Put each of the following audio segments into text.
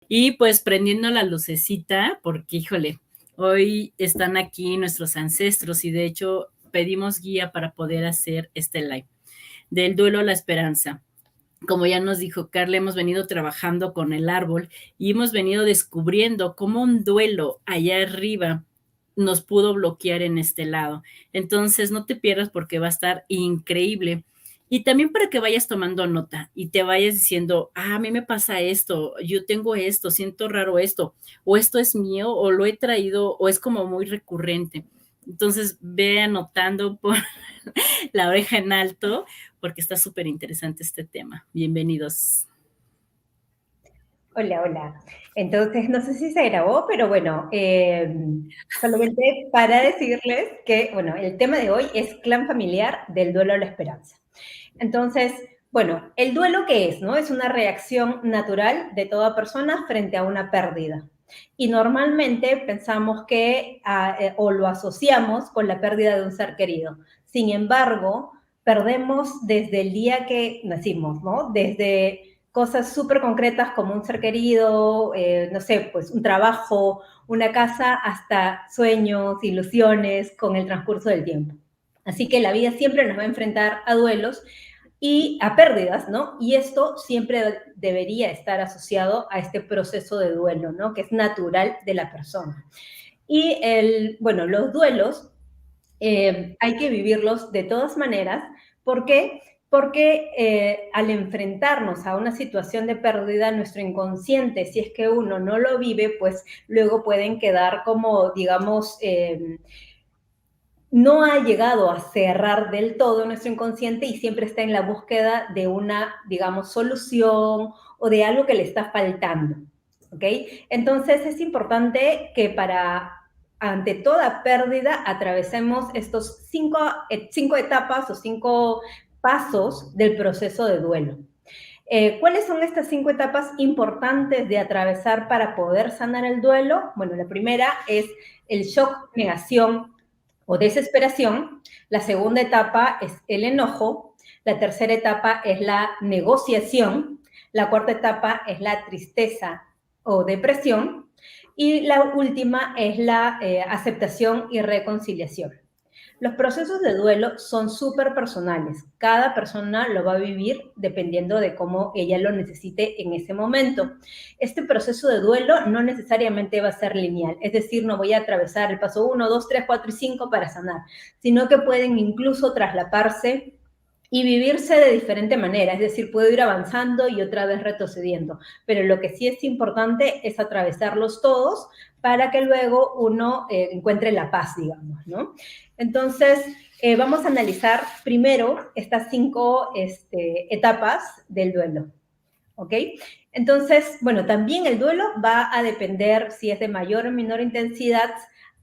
Y pues prendiendo la lucecita, porque híjole, hoy están aquí nuestros ancestros y de hecho pedimos guía para poder hacer este live del duelo a la esperanza. Como ya nos dijo Carla, hemos venido trabajando con el árbol y hemos venido descubriendo cómo un duelo allá arriba nos pudo bloquear en este lado. Entonces, no te pierdas porque va a estar increíble. Y también para que vayas tomando nota y te vayas diciendo, a mí me pasa esto, yo tengo esto, siento raro esto, o esto es mío, o lo he traído, o es como muy recurrente. Entonces, ve anotando por la oreja en alto porque está súper interesante este tema. Bienvenidos. Hola, hola. Entonces, no sé si se grabó, pero bueno, solamente para decirles que, bueno, el tema de hoy es clan familiar del duelo a la esperanza. Entonces, bueno, ¿el duelo qué es? ¿No? Es una reacción natural de toda persona frente a una pérdida. Y normalmente pensamos que, o lo asociamos con la pérdida de un ser querido. Sin embargo, perdemos desde el día que nacimos, ¿no? Desde cosas súper concretas como un ser querido, no sé, pues un trabajo, una casa, hasta sueños, ilusiones con el transcurso del tiempo. Así que la vida siempre nos va a enfrentar a duelos y a pérdidas, ¿no? Y esto siempre debería estar asociado a este proceso de duelo, ¿no? Que es natural de la persona. Y bueno, los duelos hay que vivirlos de todas maneras. ¿Por qué? Porque al enfrentarnos a una situación de pérdida, nuestro inconsciente, si es que uno no lo vive, pues luego pueden quedar como, digamos, no ha llegado a cerrar del todo nuestro inconsciente y siempre está en la búsqueda de una, digamos, solución o de algo que le está faltando. ¿Ok? Entonces es importante que ante toda pérdida, atravesemos estos cinco etapas o 5 pasos del proceso de duelo. ¿Cuáles son estas 5 etapas importantes de atravesar para poder sanar el duelo? Bueno, la primera es el shock, negación o desesperación. La segunda etapa es el enojo. La tercera etapa es la negociación. La cuarta etapa es la tristeza o depresión. Y la última es la aceptación y reconciliación. Los procesos de duelo son súper personales. Cada persona lo va a vivir dependiendo de cómo ella lo necesite en ese momento. Este proceso de duelo no necesariamente va a ser lineal, es decir, no voy a atravesar el paso 1, 2, 3, 4 y 5 para sanar, sino que pueden incluso traslaparse y vivirse de diferente manera, es decir, puedo ir avanzando y otra vez retrocediendo, pero lo que sí es importante es atravesarlos todos para que luego uno encuentre la paz, digamos, ¿no? Entonces, vamos a analizar primero estas 5 etapas del duelo, ¿ok? Entonces, bueno, también el duelo va a depender si es de mayor o menor intensidad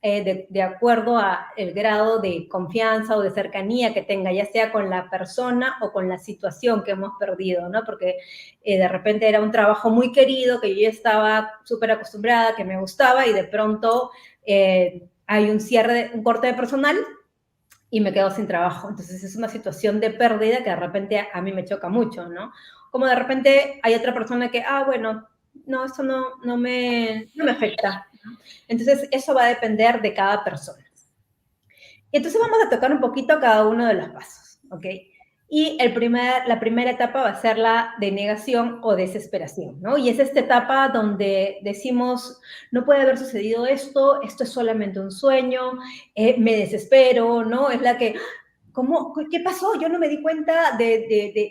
de acuerdo a el grado de confianza o de cercanía que tenga, ya sea con la persona o con la situación que hemos perdido, ¿no? Porque de repente era un trabajo muy querido, que yo estaba súper acostumbrada, que me gustaba, y de pronto hay un cierre, un corte de personal, y me quedo sin trabajo. Entonces es una situación de pérdida que de repente a mí me choca mucho, ¿no? Como de repente hay otra persona que, bueno, no, esto no me afecta. Entonces eso va a depender de cada persona. Entonces vamos a tocar un poquito cada uno de los pasos, ¿ok? Y la primera etapa va a ser la de negación o desesperación, ¿no? Y es esta etapa donde decimos, no puede haber sucedido esto es solamente un sueño, me desespero, ¿no? Es la que, ¿qué pasó? Yo no me di cuenta de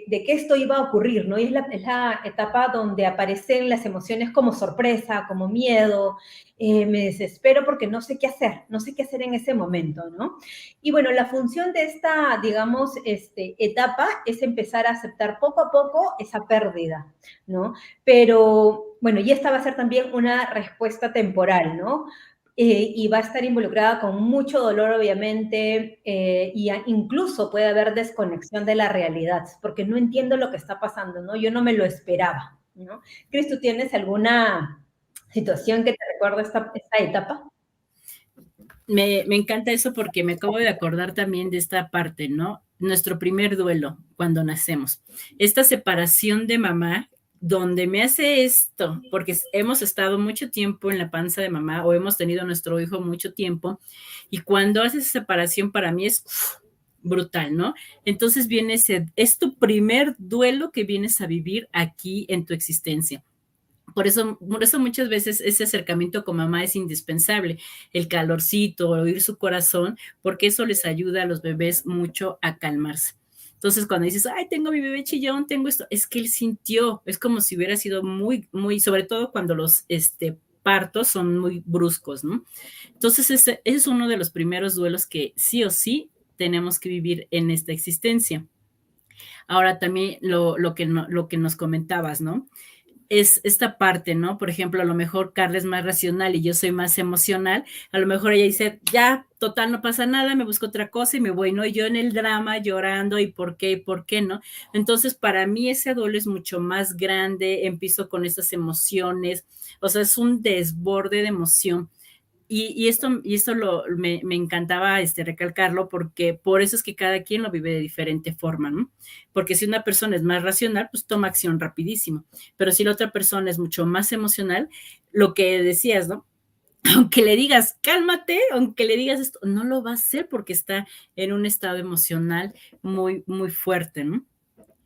que esto iba a ocurrir, ¿no? Y es la etapa donde aparecen las emociones como sorpresa, como miedo, me desespero porque no sé qué hacer en ese momento, ¿no? Y bueno, la función de esta, digamos, etapa es empezar a aceptar poco a poco esa pérdida, ¿no? Pero, bueno, y esta va a ser también una respuesta temporal, ¿no? Y va a estar involucrada con mucho dolor, obviamente, y incluso puede haber desconexión de la realidad, porque no entiendo lo que está pasando, ¿no? Yo no me lo esperaba, ¿no? Cris, ¿tú tienes alguna situación que te recuerda esta etapa? Me encanta eso porque me acabo de acordar también de esta parte, ¿no? Nuestro primer duelo cuando nacemos. Esta separación de mamá, donde me hace esto, porque hemos estado mucho tiempo en la panza de mamá o hemos tenido a nuestro hijo mucho tiempo, y cuando haces separación para mí es brutal, ¿no? Entonces viene es tu primer duelo que vienes a vivir aquí en tu existencia. Por eso muchas veces ese acercamiento con mamá es indispensable, el calorcito, oír su corazón, porque eso les ayuda a los bebés mucho a calmarse. Entonces, cuando dices, ay, tengo mi bebé chillón, tengo esto, es que él sintió, es como si hubiera sido muy, muy, sobre todo cuando los partos son muy bruscos, ¿no? Entonces, ese es uno de los primeros duelos que sí o sí tenemos que vivir en esta existencia. Ahora también lo que nos comentabas, ¿no? Es esta parte, ¿no? Por ejemplo, a lo mejor Carla es más racional y yo soy más emocional, a lo mejor ella dice, ya, total, no pasa nada, me busco otra cosa y me voy, ¿no? Y yo en el drama llorando y por qué, ¿no? Entonces, para mí ese duelo es mucho más grande, empiezo con esas emociones, o sea, es un desborde de emoción. Me encantaba recalcarlo porque por eso es que cada quien lo vive de diferente forma, ¿no? Porque si una persona es más racional, pues toma acción rapidísimo. Pero si la otra persona es mucho más emocional, lo que decías, ¿no? Aunque le digas, cálmate, aunque le digas esto, no lo va a hacer porque está en un estado emocional muy, muy fuerte, ¿no?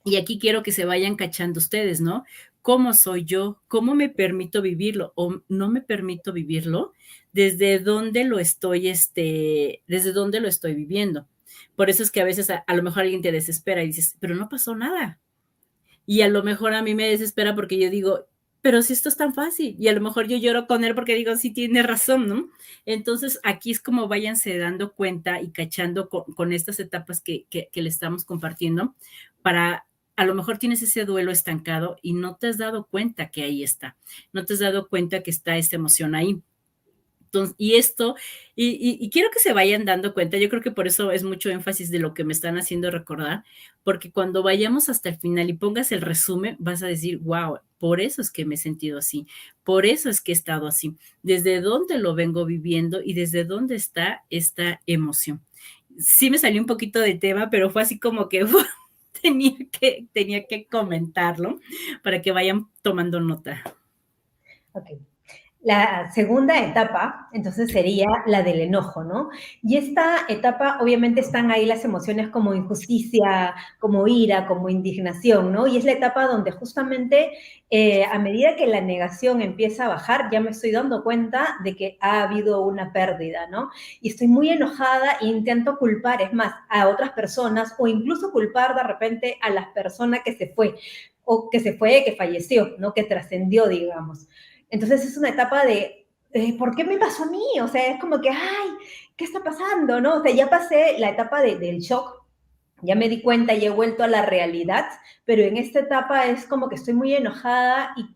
Y aquí quiero que se vayan cachando ustedes, ¿no? ¿Cómo soy yo? ¿Cómo me permito vivirlo? ¿O no me permito vivirlo? ¿Desde dónde lo estoy, desde dónde lo estoy viviendo? Por eso es que a veces a lo mejor alguien te desespera y dices, pero no pasó nada. Y a lo mejor a mí me desespera porque yo digo, pero si esto es tan fácil. Y a lo mejor yo lloro con él porque digo, sí, tiene razón, ¿no? Entonces, aquí es como váyanse dando cuenta y cachando con estas etapas que le estamos compartiendo para a lo mejor tienes ese duelo estancado y no te has dado cuenta que ahí está, no te has dado cuenta que está esta emoción ahí. Entonces, y quiero que se vayan dando cuenta, yo creo que por eso es mucho énfasis de lo que me están haciendo recordar, porque cuando vayamos hasta el final y pongas el resumen, vas a decir, wow, por eso es que me he sentido así, por eso es que he estado así, desde dónde lo vengo viviendo y desde dónde está esta emoción. Sí me salió un poquito de tema, pero fue así como que tenía que comentarlo para que vayan tomando nota. Ok. La segunda etapa, entonces, sería la del enojo, ¿no? Y esta etapa, obviamente, están ahí las emociones como injusticia, como ira, como indignación, ¿no? Y es la etapa donde justamente a medida que la negación empieza a bajar, ya me estoy dando cuenta de que ha habido una pérdida, ¿no? Y estoy muy enojada e intento culpar, es más, a otras personas o incluso culpar de repente a las personas que se fue, o que se fue, que falleció, ¿no? Que trascendió, digamos. Entonces es una etapa de, ¿por qué me pasó a mí? O sea, es como que, ay, ¿qué está pasando? ¿No? O sea, ya pasé la etapa del shock, ya me di cuenta y he vuelto a la realidad, pero en esta etapa es como que estoy muy enojada y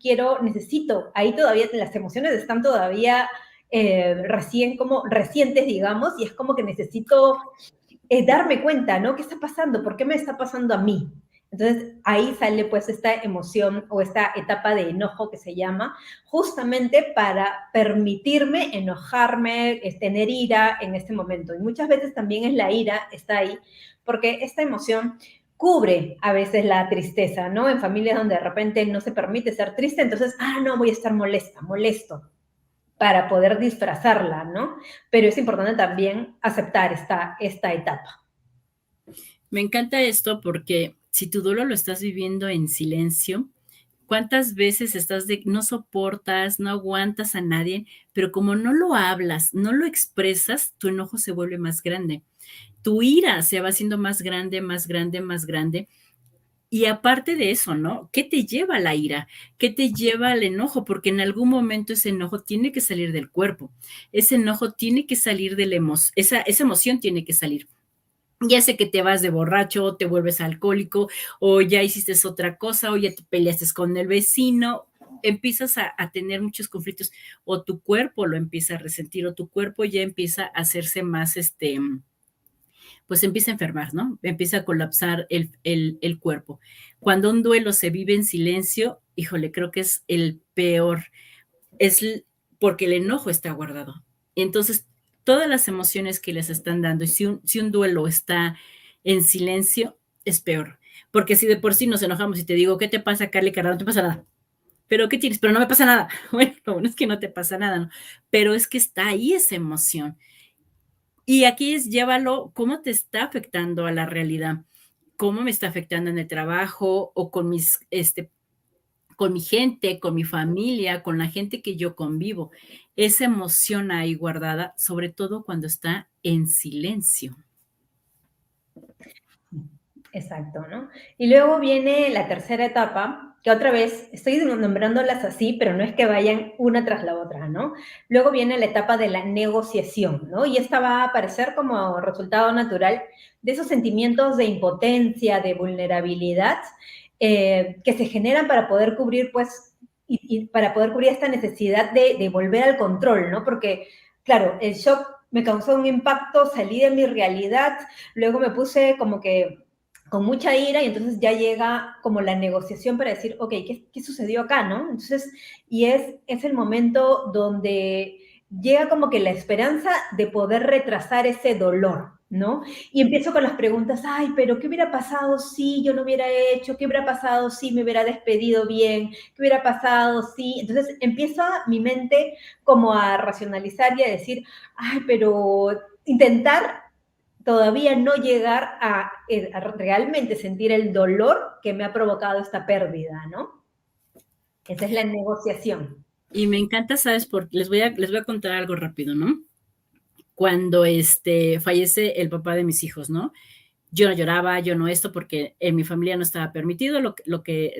necesito, ahí todavía las emociones están todavía recientes, digamos, y es como que necesito darme cuenta, ¿no? ¿Qué está pasando? ¿Por qué me está pasando a mí? Entonces ahí sale pues esta emoción o esta etapa de enojo que se llama, justamente para permitirme enojarme, tener ira en este momento. Y muchas veces también es la ira, está ahí, porque esta emoción cubre a veces la tristeza, ¿no? En familias donde de repente no se permite ser triste, entonces, no, voy a estar molesta, molesto, para poder disfrazarla, ¿no? Pero es importante también aceptar esta etapa. Me encanta esto porque si tu duelo lo estás viviendo en silencio, ¿cuántas veces estás no soportas, no aguantas a nadie, pero como no lo hablas, no lo expresas, tu enojo se vuelve más grande. Tu ira se va haciendo más grande, más grande, más grande. Y aparte de eso, ¿no? ¿Qué te lleva a la ira? ¿Qué te lleva al enojo? Porque en algún momento ese enojo tiene que salir del cuerpo. Ese enojo tiene que salir de la emoción. Esa emoción tiene que salir. Ya sé que te vas de borracho, te vuelves alcohólico, o ya hiciste otra cosa, o ya te peleaste con el vecino, empiezas a tener muchos conflictos, o tu cuerpo lo empieza a resentir, o tu cuerpo ya empieza a hacerse más, pues empieza a enfermar, ¿no? Empieza a colapsar el cuerpo. Cuando un duelo se vive en silencio, híjole, creo que es el peor, es porque el enojo está guardado. Entonces, todas las emociones que les están dando, y si un duelo está en silencio, es peor. Porque si de por sí nos enojamos y te digo, ¿qué te pasa, Carly? Carla, no te pasa nada. ¿pero qué tienes? Pero no me pasa nada. Bueno, lo bueno es que no te pasa nada, ¿no? Pero es que está ahí esa emoción. Y aquí es llévalo, ¿cómo te está afectando a la realidad? ¿Cómo me está afectando en el trabajo o con con mi gente, con mi familia, con la gente que yo convivo? Esa emoción ahí guardada, sobre todo cuando está en silencio. Exacto, ¿no? Y luego viene la tercera etapa, que otra vez estoy nombrándolas así, pero no es que vayan una tras la otra, ¿no? Luego viene la etapa de la negociación, ¿no? Y esta va a aparecer como resultado natural de esos sentimientos de impotencia, de vulnerabilidad, que se generan para poder cubrir, pues, y para poder cubrir esta necesidad de volver al control, ¿no? Porque, claro, el shock me causó un impacto, salí de mi realidad, luego me puse como que con mucha ira y entonces ya llega como la negociación para decir, ok, ¿qué sucedió acá, no? Entonces, y es el momento donde llega como que la esperanza de poder retrasar ese dolor, ¿no? Y empiezo con las preguntas, ay, pero ¿qué hubiera pasado si yo no hubiera hecho? ¿Qué hubiera pasado si me hubiera despedido bien? ¿Qué hubiera pasado si? Entonces empieza mi mente como a racionalizar y a decir, ay, pero intentar todavía no llegar a realmente sentir el dolor que me ha provocado esta pérdida, ¿no? Esa es la negociación. Y me encanta, ¿sabes? Porque les voy a contar algo rápido, ¿no? Cuando fallece el papá de mis hijos, ¿no? Yo no lloraba, yo no esto, porque en mi familia no estaba permitido lo que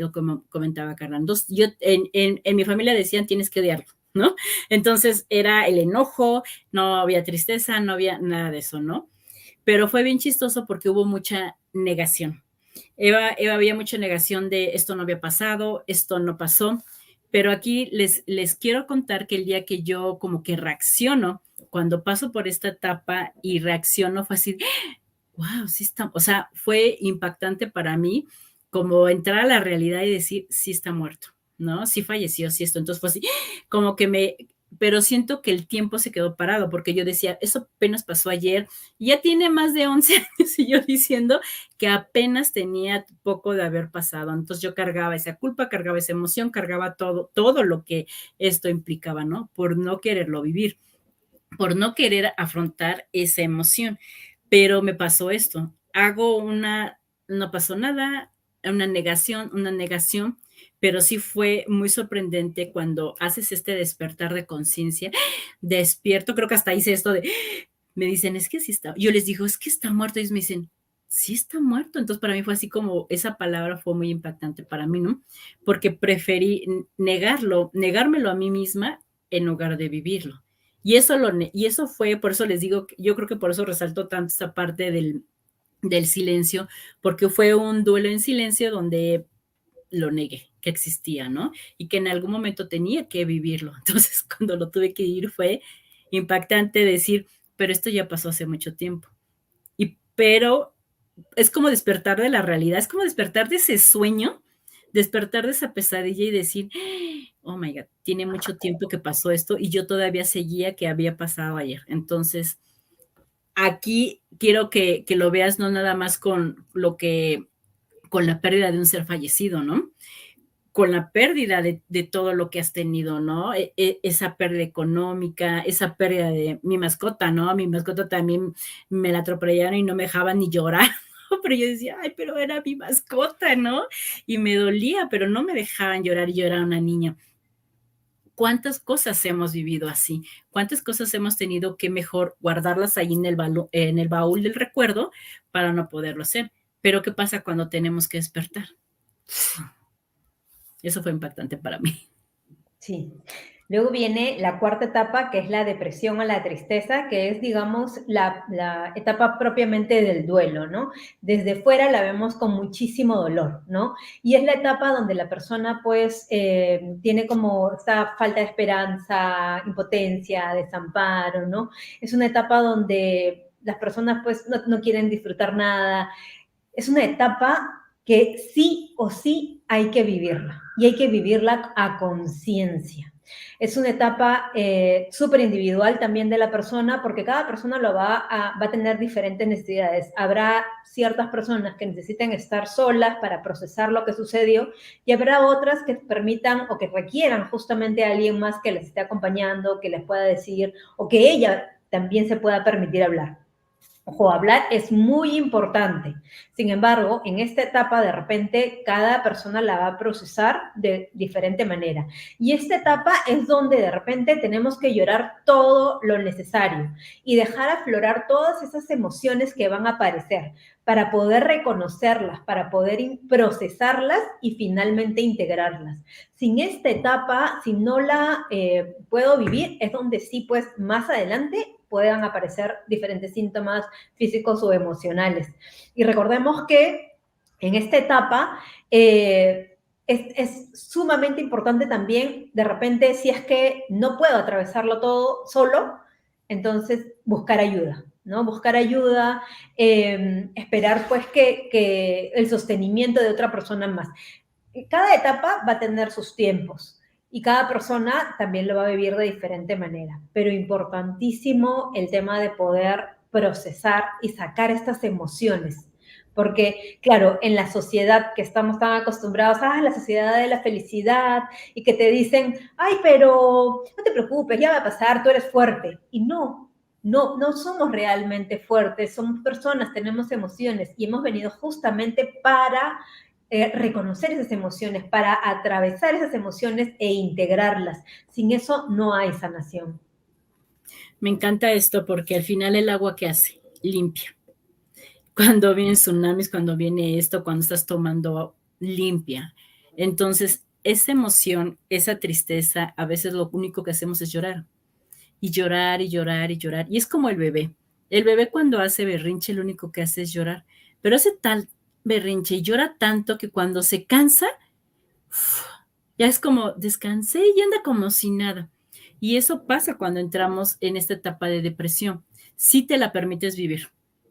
comentaba Carla. Entonces, en mi familia decían, tienes que odiarlo, ¿no? Entonces, era el enojo, no había tristeza, no había nada de eso, ¿no? Pero fue bien chistoso porque hubo mucha negación. Había mucha negación de esto no había pasado, esto no pasó, pero aquí les quiero contar que el día que yo como que reacciono, cuando paso por esta etapa y reacciono, fue así, wow, sí está, o sea, fue impactante para mí como entrar a la realidad y decir, sí está muerto, ¿no? Sí falleció, sí esto. Entonces fue así, como que pero siento que el tiempo se quedó parado porque yo decía, eso apenas pasó ayer, y ya tiene más de 11 años y yo diciendo que apenas tenía poco de haber pasado. Entonces yo cargaba esa culpa, cargaba esa emoción, cargaba todo lo que esto implicaba, ¿no? Por no quererlo vivir, por no querer afrontar esa emoción. Pero me pasó esto, no pasó nada, una negación, pero sí fue muy sorprendente cuando haces este despertar de conciencia, despierto, creo que hasta hice esto de, me dicen, es que sí está, yo les digo, es que está muerto, y ellos me dicen, sí está muerto. Entonces para mí fue así como, esa palabra fue muy impactante para mí, ¿no? Porque preferí negármelo a mí misma en lugar de vivirlo. Y eso fue, por eso les digo, yo creo que por eso resaltó tanto esta parte del silencio, porque fue un duelo en silencio donde lo negué que existía, ¿no? Y que en algún momento tenía que vivirlo. Entonces, cuando lo tuve que vivir fue impactante decir, pero esto ya pasó hace mucho tiempo. Pero es como despertar de la realidad, es como despertar de ese sueño, despertar de esa pesadilla y decir, oh my God, tiene mucho tiempo que pasó esto y yo todavía seguía que había pasado ayer. Entonces, aquí quiero que lo veas no nada más con la pérdida de un ser fallecido, ¿no? Con la pérdida de todo lo que has tenido, ¿no? Esa pérdida económica, esa pérdida de mi mascota, ¿no? Mi mascota también me la atropellaron y no me dejaban ni llorar, ¿no? Pero yo decía, ay, pero era mi mascota, ¿no? Y me dolía, pero no me dejaban llorar y yo era una niña. ¿Cuántas cosas hemos vivido así? ¿Cuántas cosas hemos tenido que mejor guardarlas ahí en el baúl del recuerdo para no poderlo hacer? Pero ¿qué pasa cuando tenemos que despertar? Eso fue impactante para mí. Sí. Luego viene la cuarta etapa, que es la depresión o la tristeza, que es, digamos, la etapa propiamente del duelo, ¿no? Desde fuera la vemos con muchísimo dolor, ¿no? Y es la etapa donde la persona, pues, tiene como esta falta de esperanza, impotencia, desamparo, ¿no? Es una etapa donde las personas, pues, no quieren disfrutar nada. Es una etapa que sí o sí hay que vivirla y hay que vivirla a conciencia. Es una etapa súper individual también de la persona, porque cada persona va a tener diferentes necesidades. Habrá ciertas personas que necesiten estar solas para procesar lo que sucedió, y habrá otras que permitan o que requieran justamente a alguien más que les esté acompañando, que les pueda decir, o que ella también se pueda permitir hablar. Ojo, hablar es muy importante. Sin embargo, en esta etapa de repente cada persona la va a procesar de diferente manera. Y esta etapa es donde de repente tenemos que llorar todo lo necesario y dejar aflorar todas esas emociones que van a aparecer para poder reconocerlas, para poder procesarlas y finalmente integrarlas. Sin esta etapa, si no la puedo vivir, es donde sí, pues más adelante puedan aparecer diferentes síntomas físicos o emocionales. Y recordemos que en esta etapa es sumamente importante también, de repente, si es que no puedo atravesarlo todo solo, entonces buscar ayuda, ¿no? Buscar ayuda, esperar pues que el sostenimiento de otra persona más. Cada etapa va a tener sus tiempos y cada persona también lo va a vivir de diferente manera, pero importantísimo el tema de poder procesar y sacar estas emociones. Porque, claro, en la sociedad que estamos tan acostumbrados a la sociedad de la felicidad y que te dicen, ay, pero no te preocupes, ya va a pasar, tú eres fuerte. Y no somos realmente fuertes, somos personas, tenemos emociones y hemos venido justamente para reconocer esas emociones, para atravesar esas emociones e integrarlas. Sin eso no hay sanación. Me encanta esto porque al final el agua que hace, limpia. Cuando vienen tsunamis, cuando viene esto, cuando estás tomando, limpia. Entonces, esa emoción, esa tristeza, a veces lo único que hacemos es llorar. Y llorar y llorar y llorar. Y es como el bebé. El bebé cuando hace berrinche, lo único que hace es llorar. Pero hace tal berrinche y llora tanto que cuando se cansa, ya es como descansé y anda como si nada. Y eso pasa cuando entramos en esta etapa de depresión. Si te la permites vivir,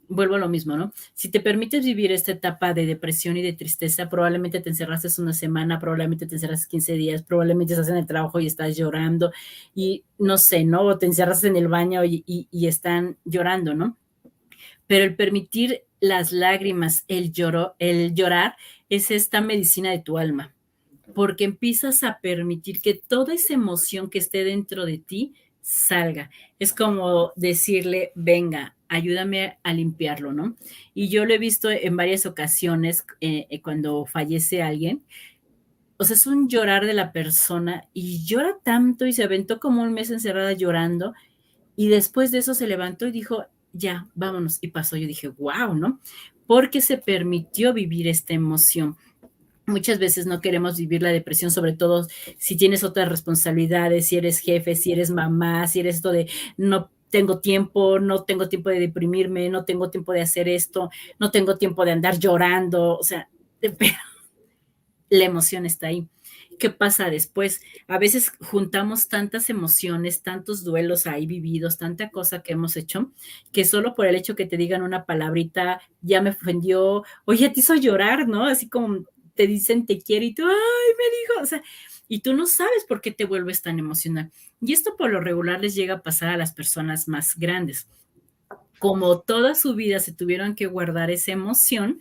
vuelvo a lo mismo, ¿no? Si te permites vivir esta etapa de depresión y de tristeza, probablemente te encerraste una semana, probablemente te encerraste 15 días, probablemente estás en el trabajo y estás llorando y no sé, ¿no? O te encerras en el baño y están llorando, ¿no? Pero el permitir las lágrimas, el llorar, es esta medicina de tu alma, porque empiezas a permitir que toda esa emoción que esté dentro de ti salga. Es como decirle, venga, ayúdame a limpiarlo, ¿no? Y yo lo he visto en varias ocasiones cuando fallece alguien. O sea, es un llorar de la persona y llora tanto y se aventó como un mes encerrada llorando y después de eso se levantó y dijo, ya, vámonos. Y pasó. Yo dije, wow, ¿no? Porque se permitió vivir esta emoción. Muchas veces no queremos vivir la depresión, sobre todo si tienes otras responsabilidades, si eres jefe, si eres mamá, si eres esto de no tengo tiempo, no tengo tiempo de deprimirme, no tengo tiempo de hacer esto, no tengo tiempo de andar llorando, o sea, pero la emoción está ahí. ¿Qué pasa después? A veces juntamos tantas emociones, tantos duelos ahí vividos, tanta cosa que hemos hecho, que solo por el hecho que te digan una palabrita ya me ofendió, oye, te hizo llorar, ¿no? Así como te dicen te quiero y tú, ay, me dijo, o sea, y tú no sabes por qué te vuelves tan emocional. Y esto por lo regular les llega a pasar a las personas más grandes. Como toda su vida se tuvieron que guardar esa emoción,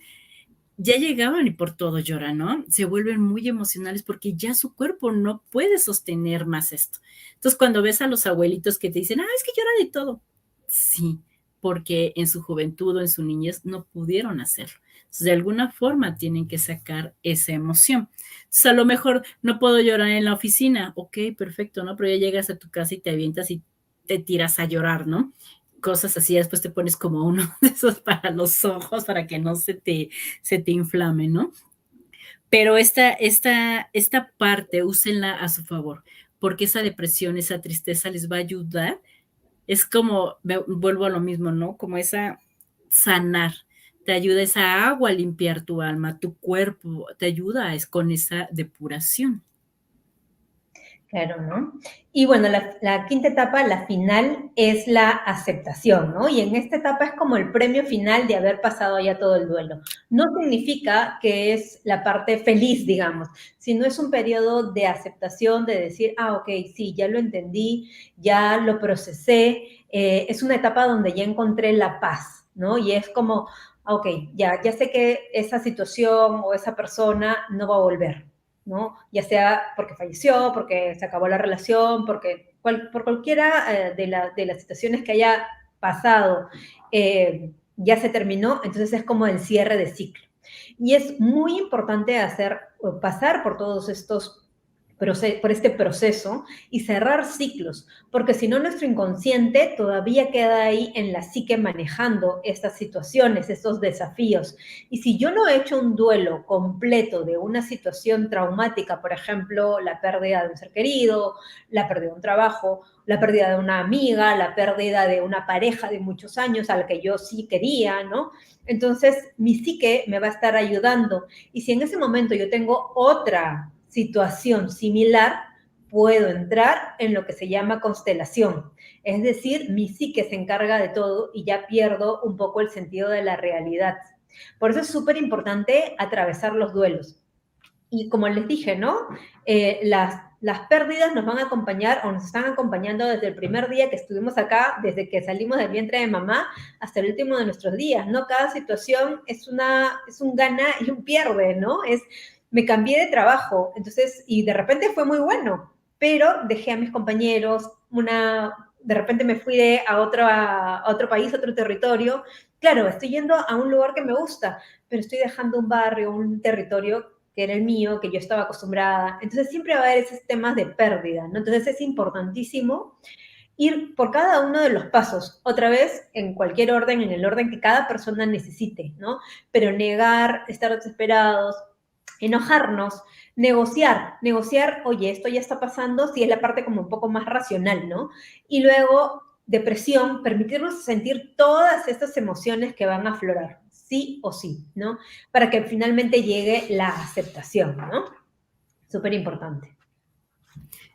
ya llegaban y por todo lloran, ¿no? Se vuelven muy emocionales porque ya su cuerpo no puede sostener más esto. Entonces, cuando ves a los abuelitos que te dicen, es que llora de todo. Sí, porque en su juventud o en su niñez no pudieron hacerlo. Entonces, de alguna forma tienen que sacar esa emoción. Entonces, a lo mejor no puedo llorar en la oficina. Ok, perfecto, ¿no? Pero ya llegas a tu casa y te avientas y te tiras a llorar, ¿no? Cosas así, después te pones como uno de esos para los ojos para que no se te inflame, ¿no? Pero esta parte, úsenla a su favor, porque esa depresión, esa tristeza les va a ayudar. Es como, vuelvo a lo mismo, ¿no? Como esa sanar, te ayuda esa agua a limpiar tu alma, tu cuerpo, te ayuda con esa depuración. Claro, ¿no? Y bueno, la quinta etapa, la final, es la aceptación, ¿no? Y en esta etapa es como el premio final de haber pasado ya todo el duelo. No significa que es la parte feliz, digamos, sino es un periodo de aceptación, de decir, ah, ok, sí, ya lo entendí, ya lo procesé. Es una etapa donde ya encontré la paz, ¿no? Y es como, ah, ok, ya sé que esa situación o esa persona no va a volver, ¿no? Ya sea porque falleció, porque se acabó la relación, por cualquiera de las situaciones que haya pasado, ya se terminó, entonces es como el cierre de ciclo. Y es muy importante pasar por todos estos por este proceso y cerrar ciclos, porque si no nuestro inconsciente todavía queda ahí en la psique manejando estas situaciones, estos desafíos. Y si yo no he hecho un duelo completo de una situación traumática, por ejemplo, la pérdida de un ser querido, la pérdida de un trabajo, la pérdida de una amiga, la pérdida de una pareja de muchos años a la que yo sí quería, ¿no? Entonces, mi psique me va a estar ayudando. Y si en ese momento yo tengo otra situación similar, puedo entrar en lo que se llama constelación. Es decir, mi psique se encarga de todo y ya pierdo un poco el sentido de la realidad. Por eso es súper importante atravesar los duelos. Y como les dije, ¿no? Las pérdidas nos van a acompañar o nos están acompañando desde el primer día que estuvimos acá, desde que salimos del vientre de mamá hasta el último de nuestros días, ¿no? Cada situación es un gana y un pierde, ¿no? Me cambié de trabajo, entonces, y de repente fue muy bueno, pero dejé a mis compañeros, de repente me fui a otro país, a otro territorio. Claro, estoy yendo a un lugar que me gusta, pero estoy dejando un barrio, un territorio que era el mío, que yo estaba acostumbrada. Entonces siempre va a haber esos temas de pérdida, ¿no? Entonces es importantísimo ir por cada uno de los pasos, otra vez en cualquier orden, en el orden que cada persona necesite, ¿no? Pero negar, estar desesperados, enojarnos, negociar, oye, esto ya está pasando, si es la parte como un poco más racional, ¿no? Y luego, depresión, permitirnos sentir todas estas emociones que van a aflorar, sí o sí, ¿no? Para que finalmente llegue la aceptación, ¿no? Súper importante.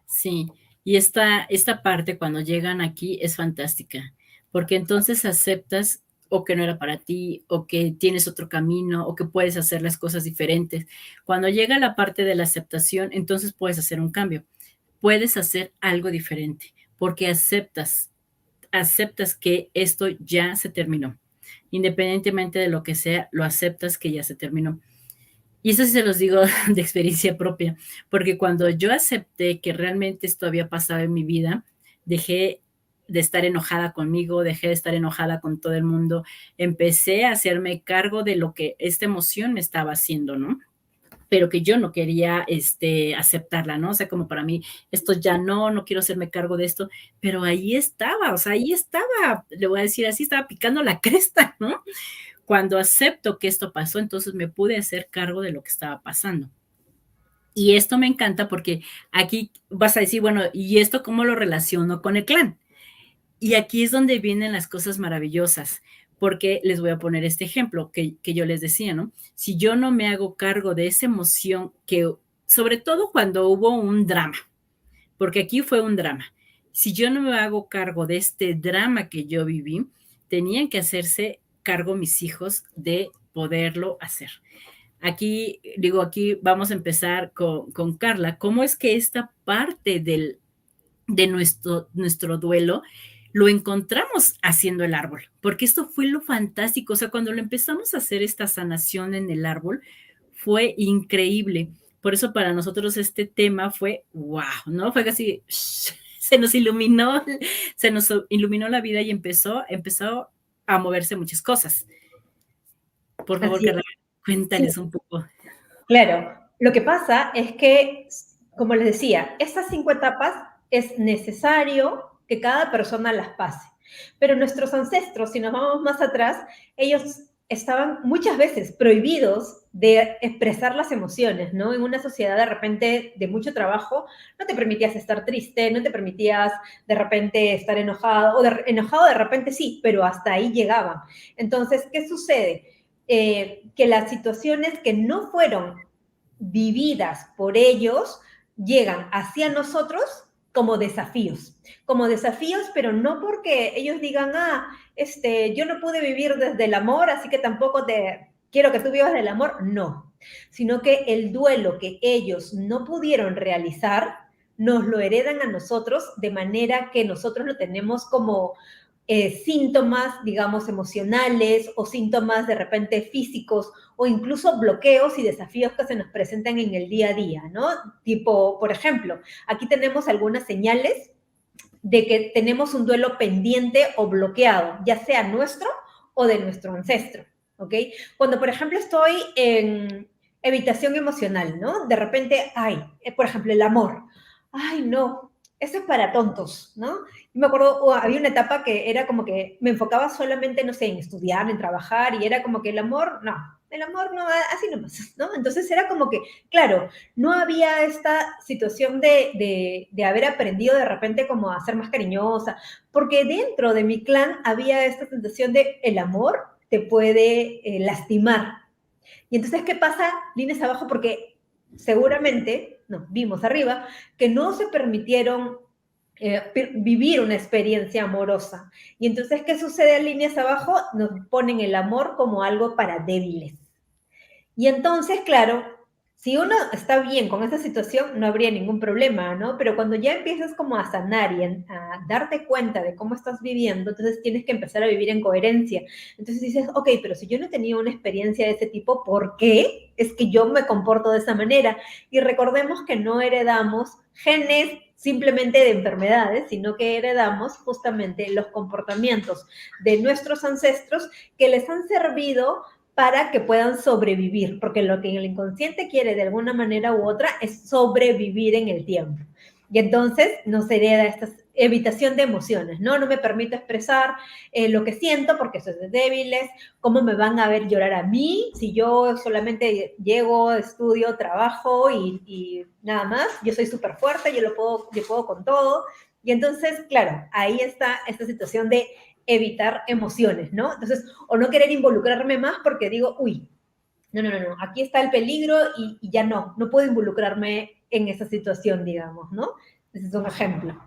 Sí, y esta parte cuando llegan aquí es fantástica, porque entonces aceptas o que no era para ti, o que tienes otro camino, o que puedes hacer las cosas diferentes. Cuando llega la parte de la aceptación, entonces puedes hacer un cambio, puedes hacer algo diferente, porque aceptas que esto ya se terminó. Independientemente de lo que sea, lo aceptas que ya se terminó. Y eso sí se los digo de experiencia propia, porque cuando yo acepté que realmente esto había pasado en mi vida, dejé de estar enojada conmigo, dejé de estar enojada con todo el mundo, empecé a hacerme cargo de lo que esta emoción me estaba haciendo, ¿no? Pero que yo no quería aceptarla, ¿no? O sea, como para mí, esto ya no quiero hacerme cargo de esto, pero ahí estaba, o sea, ahí estaba, le voy a decir así, estaba picando la cresta, ¿no? Cuando acepto que esto pasó, entonces me pude hacer cargo de lo que estaba pasando. Y esto me encanta porque aquí vas a decir, bueno, ¿y esto cómo lo relaciono con el clan? Y aquí es donde vienen las cosas maravillosas, porque les voy a poner este ejemplo que yo les decía, ¿no? Si yo no me hago cargo de esa emoción que, sobre todo cuando hubo un drama, porque aquí fue un drama, si yo no me hago cargo de este drama que yo viví, tenían que hacerse cargo mis hijos de poderlo hacer. Aquí, digo, aquí vamos a empezar con Carla. ¿Cómo es que esta parte de nuestro duelo lo encontramos haciendo el árbol? Porque esto fue lo fantástico. O sea, cuando lo empezamos a hacer esta sanación en el árbol, fue increíble. Por eso para nosotros este tema fue wow, ¿no? Fue casi se nos iluminó la vida y empezó a moverse muchas cosas. Por favor, Así Carla, es. Sí, cuéntales un poco. claro. Lo que pasa es que, como les decía, estas 5 etapas es necesario que cada persona las pase. Pero nuestros ancestros, si nos vamos más atrás, ellos estaban muchas veces prohibidos de expresar las emociones, ¿no? En una sociedad de repente de mucho trabajo, no te permitías estar triste, no te permitías de repente estar enojado, enojado de repente sí, pero hasta ahí llegaban. Entonces, ¿qué sucede? Que las situaciones que no fueron vividas por ellos llegan hacia nosotros como desafíos, pero no porque ellos digan, yo no pude vivir desde el amor, así que tampoco te quiero que tú vivas del amor, no, sino que el duelo que ellos no pudieron realizar, nos lo heredan a nosotros de manera que nosotros lo tenemos como síntomas, digamos, emocionales o síntomas de repente físicos o incluso bloqueos y desafíos que se nos presentan en el día a día, ¿no? Tipo, por ejemplo, aquí tenemos algunas señales de que tenemos un duelo pendiente o bloqueado, ya sea nuestro o de nuestro ancestro, ¿ok? Cuando, por ejemplo, estoy en evitación emocional, ¿no? De repente, por ejemplo, el amor. Ay, no, eso es para tontos, ¿no? Me acuerdo, había una etapa que era como que me enfocaba solamente, no sé, en estudiar, en trabajar, y era como que el amor no, así nomás, ¿no? Entonces era como que, claro, no había esta situación de haber aprendido de repente como a ser más cariñosa, porque dentro de mi clan había esta sensación de el amor te puede lastimar. Y entonces, ¿qué pasa? Líneas abajo, porque seguramente, no, vimos arriba, que no se permitieron vivir una experiencia amorosa. Y entonces, ¿qué sucede en líneas abajo? Nos ponen el amor como algo para débiles. Y entonces, claro, si uno está bien con esa situación, no habría ningún problema, ¿no? Pero cuando ya empiezas como a sanar y a darte cuenta de cómo estás viviendo, entonces tienes que empezar a vivir en coherencia. Entonces dices, ok, pero si yo no he tenido una experiencia de ese tipo, ¿por qué es que yo me comporto de esa manera? Y recordemos que no heredamos genes simplemente de enfermedades, sino que heredamos justamente los comportamientos de nuestros ancestros que les han servido para que puedan sobrevivir, porque lo que el inconsciente quiere de alguna manera u otra es sobrevivir en el tiempo. Y entonces nos hereda esta evitación de emociones, ¿no? No me permito expresar lo que siento porque soy de débiles, cómo me van a ver llorar a mí si yo solamente llego, estudio, trabajo y nada más, yo soy súper fuerte, yo puedo con todo. Y entonces, claro, ahí está esta situación de evitar emociones, ¿no? Entonces, o no querer involucrarme más porque digo, uy, no, aquí está el peligro y ya no puedo involucrarme en esa situación, digamos, ¿no? Ese es un ejemplo.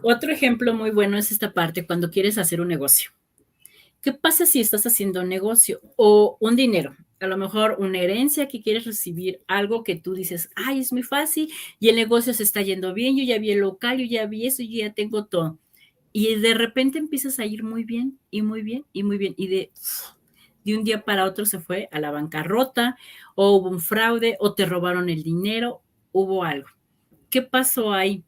Otro ejemplo muy bueno es esta parte cuando quieres hacer un negocio. ¿Qué pasa si estás haciendo un negocio o un dinero? A lo mejor una herencia que quieres recibir, algo que tú dices, ay, es muy fácil y el negocio se está yendo bien, yo ya vi el local, yo ya vi eso, yo ya tengo todo. Y de repente empiezas a ir muy bien y muy bien y muy bien. Y de un día para otro se fue a la bancarrota o hubo un fraude o te robaron el dinero, hubo algo. ¿Qué pasó ahí?